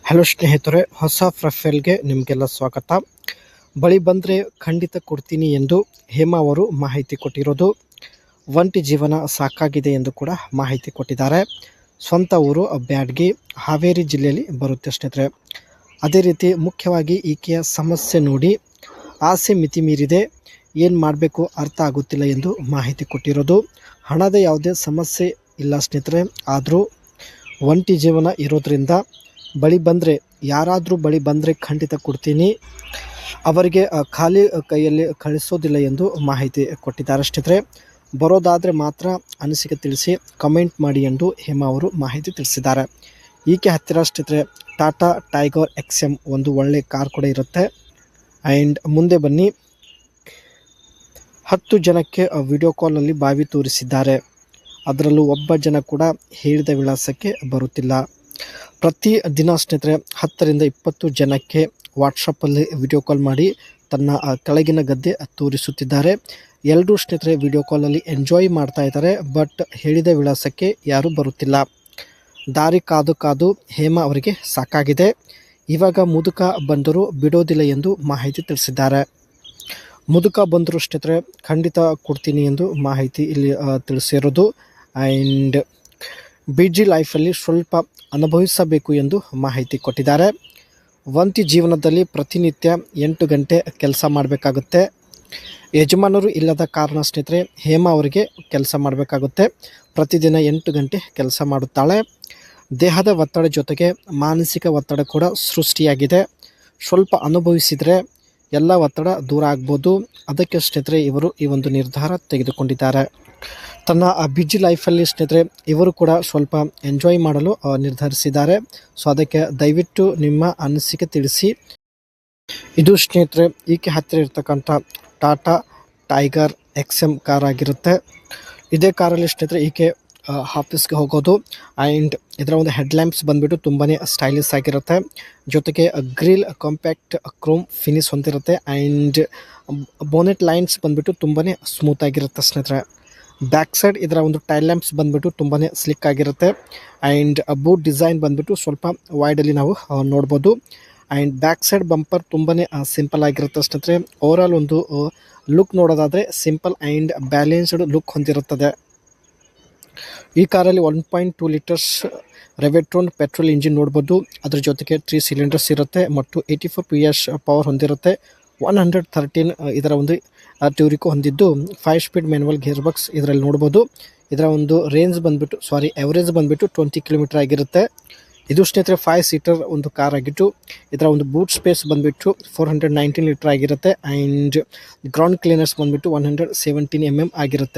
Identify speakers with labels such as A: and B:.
A: Hello ಸ್ನೇಹಿತರೆ, ಹೊಸ ಪ್ರೊಫೈಲ್ಗೆ ನಿಮಗೆಲ್ಲ ಸ್ವಾಗತ. ಬಳಿ ಬಂದರೆ ಖಂಡಿತ ಕೊಡ್ತೀನಿ ಎಂದು ಹೇಮಾ ಅವರು ಮಾಹಿತಿ ಕೊಟ್ಟಿರೋದು. ಒಂಟಿ ಜೀವನ ಸಾಕಾಗಿದೆ ಎಂದು ಕೂಡ ಮಾಹಿತಿ ಕೊಟ್ಟಿದ್ದಾರೆ. ಸ್ವಂತ ಊರು ಬ್ಯಾಡಗಿ, ಹಾವೇರಿ ಜಿಲ್ಲೆಯಲ್ಲಿ ಬರುತ್ತೆ ಸ್ನೇಹಿತರೆ. ಅದೇ ರೀತಿ ಮುಖ್ಯವಾಗಿ ಈಕೆಯ ಸಮಸ್ಯೆ ನೋಡಿ ಆಸೆ ಮಿತಿ ಮೀರಿದೆ, ಏನು ಮಾಡಬೇಕು ಅರ್ಥ ಆಗುತ್ತಿಲ್ಲ ಎಂದು ಮಾಹಿತಿ ಕೊಟ್ಟಿರೋದು. ಹಣದ ಯಾವುದೇ ಸಮಸ್ಯೆ ಇಲ್ಲ ಸ್ನೇಹಿತರೆ, ಆದರೂ ಒಂಟಿ ಜೀವನ ಇರೋದ್ರಿಂದ ಬಳಿ ಬಂದರೆ ಯಾರಾದರೂ ಬಳಿ ಬಂದರೆ ಖಂಡಿತ ಕೊಡ್ತೀನಿ, ಅವರಿಗೆ ಖಾಲಿ ಕೈಯಲ್ಲಿ ಕಳಿಸೋದಿಲ್ಲ ಎಂದು ಮಾಹಿತಿ ಕೊಟ್ಟಿದ್ದಾರೆ ಸ್ನೇಹಿತರೆ. ಬರೋದಾದರೆ ಮಾತ್ರ ಅನಿಸಿಕೆ ತಿಳಿಸಿ ಕಮೆಂಟ್ ಮಾಡಿ ಎಂದು ಹೇಮಾ ಅವರು ಮಾಹಿತಿ ತಿಳಿಸಿದ್ದಾರೆ. ಈಕೆ ಹತ್ತಿರ ಸ್ನೇಹಿತರೆ ಟಾಟಾ ಟೈಗರ್ XM ಒಂದು ಒಳ್ಳೆ ಕಾರ್ ಕೂಡ ಇರುತ್ತೆ. ಆ್ಯಂಡ್ ಮುಂದೆ ಬನ್ನಿ, 10 ಜನಕ್ಕೆ ವಿಡಿಯೋ ಕಾಲಲ್ಲಿ ಬಾವಿ ತೋರಿಸಿದ್ದಾರೆ. ಅದರಲ್ಲೂ ಒಬ್ಬ ಜನ ಕೂಡ ಹೇಳಿದ ವಿಳಾಸಕ್ಕೆ ಬರುತ್ತಿಲ್ಲ. ಪ್ರತಿ ದಿನ ಸ್ನೇಹಿತರೆ 10ರಿಂದ 20 ಜನಕ್ಕೆ ವಾಟ್ಸಪ್ಪಲ್ಲಿ ವಿಡಿಯೋ ಕಾಲ್ ಮಾಡಿ ತನ್ನ ಕೆಳಗಿನ ಗದ್ದೆ ತೋರಿಸುತ್ತಿದ್ದಾರೆ. ಎಲ್ಲರೂ ಸ್ನೇಹಿತರೆ ವಿಡಿಯೋ ಕಾಲಲ್ಲಿ ಎಂಜಾಯ್ ಮಾಡ್ತಾ ಇದ್ದಾರೆ. ಬಟ್ ಹೇಳಿದ ವಿಳಾಸಕ್ಕೆ ಯಾರೂ ಬರುತ್ತಿಲ್ಲ. ದಾರಿ ಕಾದು ಕಾದು ಹೇಮಾ ಅವರಿಗೆ ಸಾಕಾಗಿದೆ. ಇವಾಗ ಮುದುಕ ಬಂದರೂ ಬಿಡೋದಿಲ್ಲ ಎಂದು ಮಾಹಿತಿ ತಿಳಿಸಿದ್ದಾರೆ. ಮುದುಕ ಬಂದರೂ ಸ್ನೇಹಿತರೆ ಖಂಡಿತ ಕೊಡ್ತೀನಿ ಎಂದು ಮಾಹಿತಿ ಇಲ್ಲಿ ತಿಳಿಸಿರೋದು. ಆ್ಯಂಡ್ ಬಿಜಿ ಲೈಫಲ್ಲಿ ಸ್ವಲ್ಪ ಅನುಭವಿಸಬೇಕು ಎಂದು ಮಾಹಿತಿ ಕೊಟ್ಟಿದ್ದಾರೆ. ಒಂಟಿ ಜೀವನದಲ್ಲಿ ಪ್ರತಿನಿತ್ಯ 8 ಗಂಟೆ ಕೆಲಸ ಮಾಡಬೇಕಾಗುತ್ತೆ. ಯಜಮಾನರು ಇಲ್ಲದ ಕಾರಣ ಸ್ನೇಹಿತರೆ ಹೇಮಾ ಅವರಿಗೆ ಕೆಲಸ ಮಾಡಬೇಕಾಗುತ್ತೆ. ಪ್ರತಿದಿನ 8 ಗಂಟೆ ಕೆಲಸ ಮಾಡುತ್ತಾಳೆ. ದೇಹದ ಒತ್ತಡ ಜೊತೆಗೆ ಮಾನಸಿಕ ಒತ್ತಡ ಕೂಡ ಸೃಷ್ಟಿಯಾಗಿದೆ. ಸ್ವಲ್ಪ ಅನುಭವಿಸಿದರೆ ಎಲ್ಲ ಒತ್ತಡ ದೂರ ಆಗ್ಬೋದು. ಅದಕ್ಕೆ ಸ್ನೇಹಿತರೆ ಇವರು ಈ ಒಂದು ನಿರ್ಧಾರ ತೆಗೆದುಕೊಂಡಿದ್ದಾರೆ. ತನ್ನ ಬಿಜಿ ಲೈಫಲ್ಲಿ ಸ್ನೇಹಿತರೆ ಇವರು ಕೂಡ ಸ್ವಲ್ಪ ಎಂಜಾಯ್ ಮಾಡಲು ನಿರ್ಧರಿಸಿದ್ದಾರೆ. ಸೊ ಅದಕ್ಕೆ ದಯವಿಟ್ಟು ನಿಮ್ಮ ಅನಿಸಿಕೆ ತಿಳಿಸಿ. ಇದು ಸ್ನೇಹಿತರೆ ಈಕೆ ಹತ್ತಿರ ಇರ್ತಕ್ಕಂಥ ಟಾಟಾ ಟೈಗರ್ XM ಕಾರ್ ಆಗಿರುತ್ತೆ. ಇದೇ ಕಾರಲ್ಲಿ ಸ್ನೇಹಿತರೆ ಈಕೆ ಆಫೀಸ್ಗೆ ಹೋಗೋದು. ಆ್ಯಂಡ್ ಇದರ ಒಂದು ಹೆಡ್ಲ್ಯಾಂಪ್ಸ್ ಬಂದುಬಿಟ್ಟು ತುಂಬಾ ಸ್ಟೈಲಿಶ್ ಆಗಿರುತ್ತೆ. ಜೊತೆಗೆ ಗ್ರಿಲ್ ಕಾಂಪ್ಯಾಕ್ಟ್ ಕ್ರೋಮ್ ಫಿನಿಶ್ ಹೊಂದಿರುತ್ತೆ. ಆ್ಯಂಡ್ ಬೋನೆಟ್ ಲೈನ್ಸ್ ಬಂದುಬಿಟ್ಟು ತುಂಬಾ ಸ್ಮೂತ್ ಆಗಿರುತ್ತೆ ಸ್ನೇಹಿತರೆ. ಬ್ಯಾಕ್ ಸೈಡ್ ಇದರ ಒಂದು ಟೈಲ್ ಲ್ಯಾಂಪ್ಸ್ ಬಂದುಬಿಟ್ಟು ತುಂಬಾ ಸ್ಲಿಕ್ ಆಗಿರುತ್ತೆ. ಆ್ಯಂಡ್ ಬೂಟ್ ಡಿಸೈನ್ ಬಂದುಬಿಟ್ಟು ಸ್ವಲ್ಪ ವೈಡಲ್ಲಿ ನಾವು ನೋಡ್ಬೋದು. ಆ್ಯಂಡ್ ಬ್ಯಾಕ್ ಸೈಡ್ ಬಂಪರ್ ತುಂಬಾ ಸಿಂಪಲ್ ಆಗಿರುತ್ತೆ ಸ್ನೇಹಿತರೆ. ಓವರಾಲ್ ಒಂದು ಲುಕ್ ನೋಡೋದಾದರೆ ಸಿಂಪಲ್ ಆ್ಯಂಡ್ ಬ್ಯಾಲೆನ್ಸ್ಡ್ ಲುಕ್ ಹೊಂದಿರುತ್ತದೆ. ಈ ಕಾರಲ್ಲಿ 1.2 ಲೀಟರ್ಸ್ ರೆವೆಟ್ರೋನ್ ಪೆಟ್ರೋಲ್ ಇಂಜಿನ್ ನೋಡ್ಬೋದು. ಅದ್ರ ಜೊತೆಗೆ 3 ಸಿಲಿಂಡರ್ಸ್ ಇರುತ್ತೆ ಮತ್ತು 84 PS ಪವರ್ ಹೊಂದಿರುತ್ತೆ. 113 ಇದರ ಒಂದು ಟ್ಯೂರಿಕೋ ಹೊಂದಿದ್ದು 5 ಸ್ಪೀಡ್ ಮ್ಯಾನ್ಯುವಲ್ ಗೇರ್ ಬಾಕ್ಸ್ ಇದರಲ್ಲಿ ನೋಡ್ಬೋದು. ಇದರ ಒಂದು ಎವರೇಜ್ ಬಂದುಬಿಟ್ಟು 20 ಕಿಲೋಮೀಟರ್ ಆಗಿರುತ್ತೆ. ಇದು ಸ್ನೇಹಿತರೆ 5 ಸೀಟರ್ ಒಂದು ಕಾರ್ ಆಗಿದ್ದು ಇದರ ಒಂದು ಬೂಟ್ ಸ್ಪೇಸ್ ಬಂದುಬಿಟ್ಟು 419 ಲೀಟರ್ ಆಗಿರುತ್ತೆ. ಆ್ಯಂಡ್ ಗ್ರೌಂಡ್ ಕ್ಲೀನರ್ಸ್ ಬಂದುಬಿಟ್ಟು 117 mm ಆಗಿರುತ್ತೆ.